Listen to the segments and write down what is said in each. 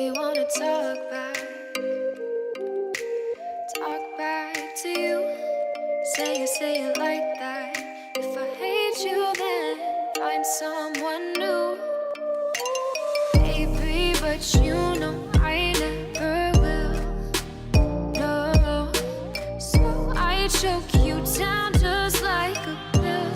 Baby, wanna talk back to you. Say it like that. If I hate you, then find someone new. Baby, but you know I never will. No, so I choke you down just like a pill.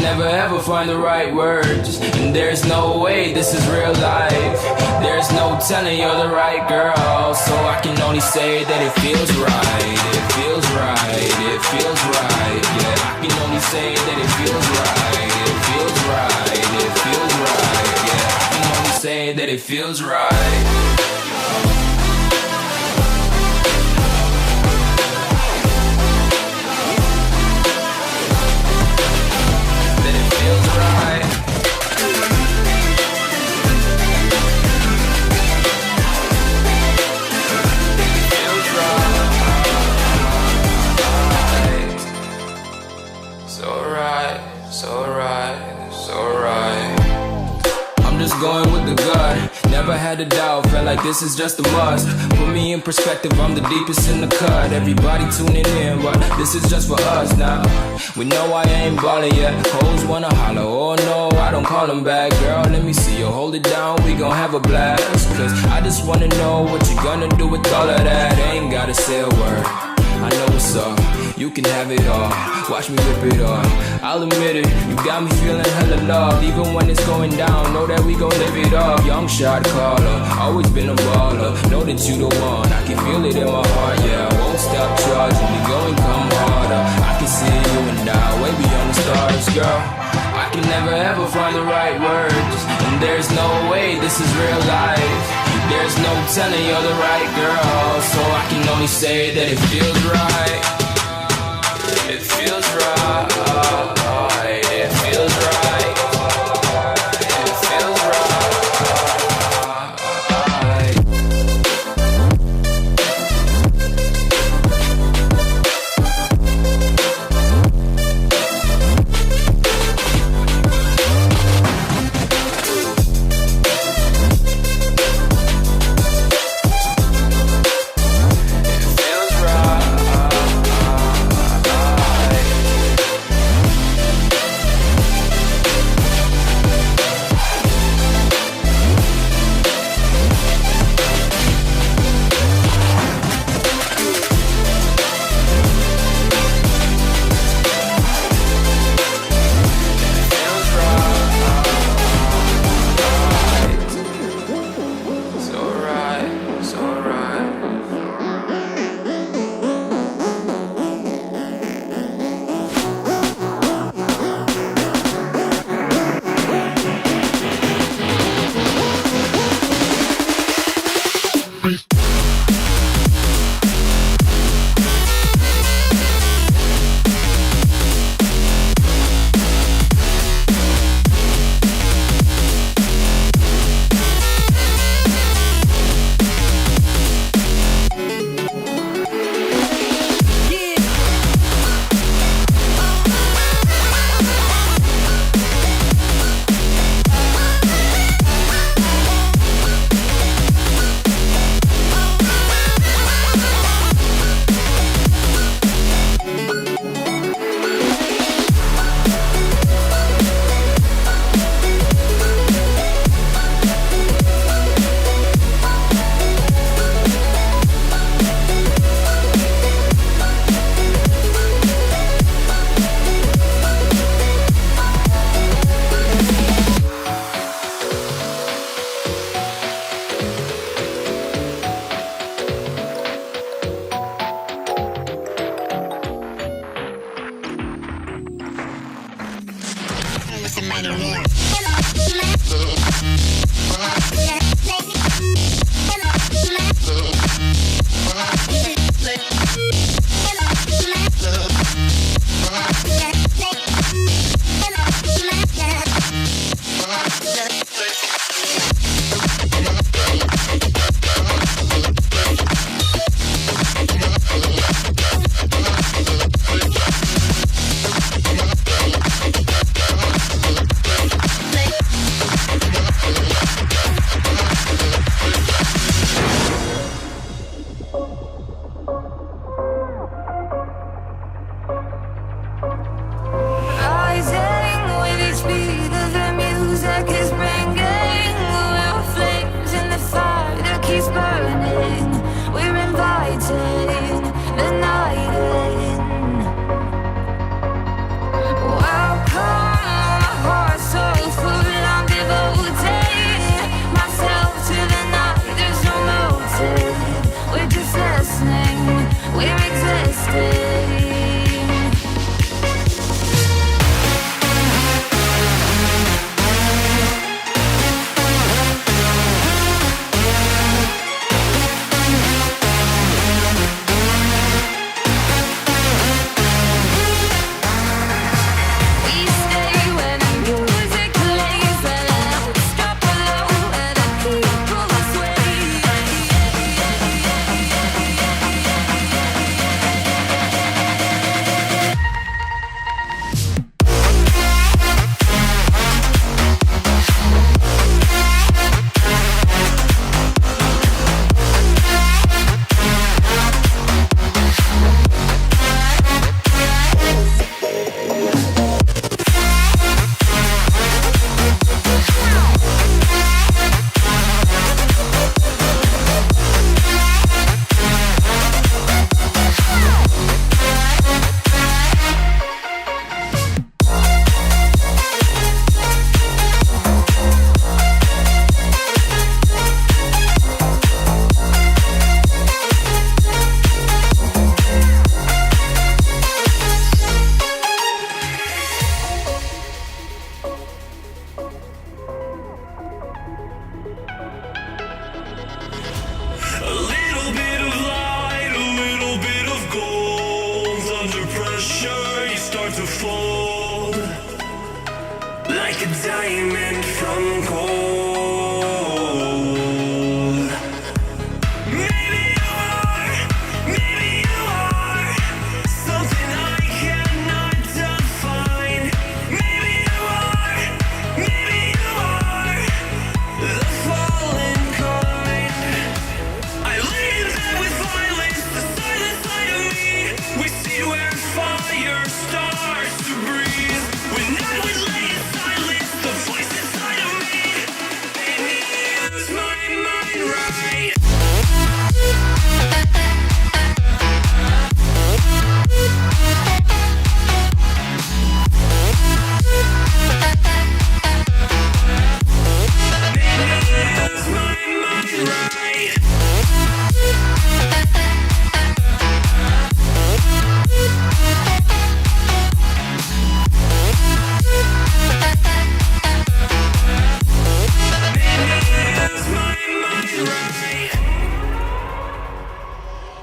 Never ever find the right words, and there's no way this is real life. There's no telling you're the right girl, so I can only say that it feels right. It feels right, it feels right. Yeah, I can only say that it feels right. It feels right, it feels right. Yeah, I can only say that it feels right. Going with the gut, never had a doubt, felt like this is just a must. Put me in perspective, I'm the deepest in the cut. Everybody tuning in, but this is just for us now. We know I ain't ballin' yet, hoes wanna holler, oh no, I don't call them back. Girl, let me see you hold it down, we gon' have a blast. Cause I just wanna know what you gonna do with all of that. Ain't gotta say a word, I know what's up. You can have it all, watch me rip it off. I'll admit it, you got me feeling hella loved. Even when it's going down, know that we gon' live it up. Young shot caller, always been a baller. Know that you the one, I can feel it in my heart. Yeah, I won't stop charging, we going come harder. I can see you and I, way beyond the stars, girl. I can never ever find the right words, and there's no way this is real life. There's no telling you're the right girl, so I can only say that it feels right. It feels right, it feels right, it feels right.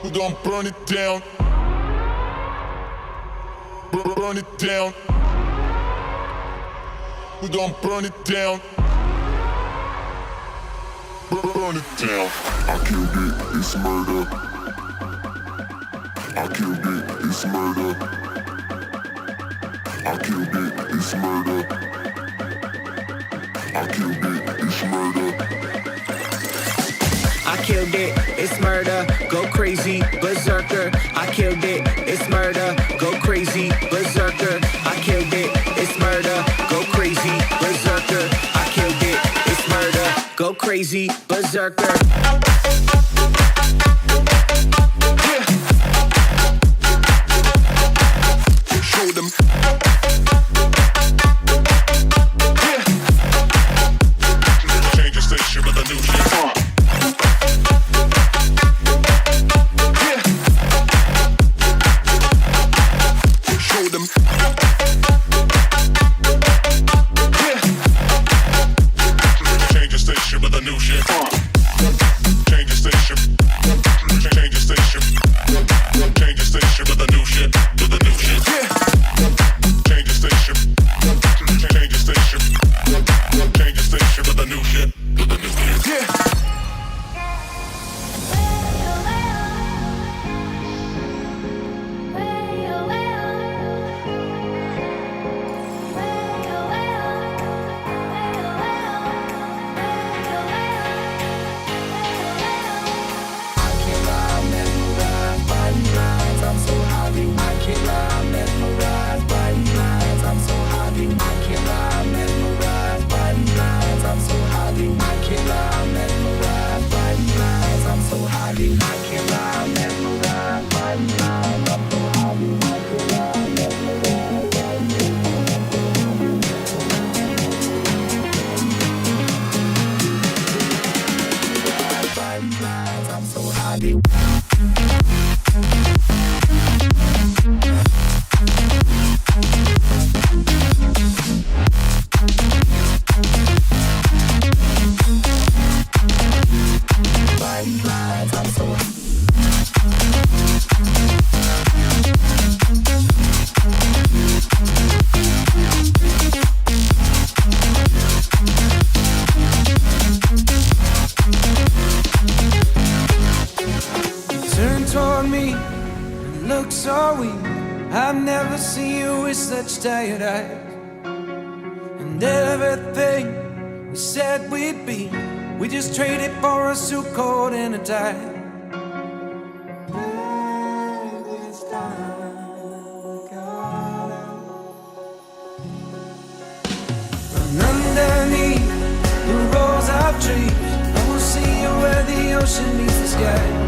we gon' burn it down. Burn it down. We gon' burn it down. Burn it down. I killed it, it's murder. I killed it, it's murder. I killed it, it's murder. I killed it, it's murder. I killed it, it's murder, go crazy, berserker. I killed it, it's murder, go crazy, berserker. I killed it, it's murder, go crazy, berserker. I killed it, it's murder, go crazy, berserker. Show them. Change the station with a new shit. Show them. Change the station with a new shit. Change the station. Change the station. Change the station with a new shit. With a new shit. Change the station. Change the station. Change the station with a new shit. With a new shit. Yeah. I've never seen you with such tired eyes. And everything we said we'd be, we just traded for a suit coat and a tie. And underneath the rows of trees, I will see you where the ocean meets the sky.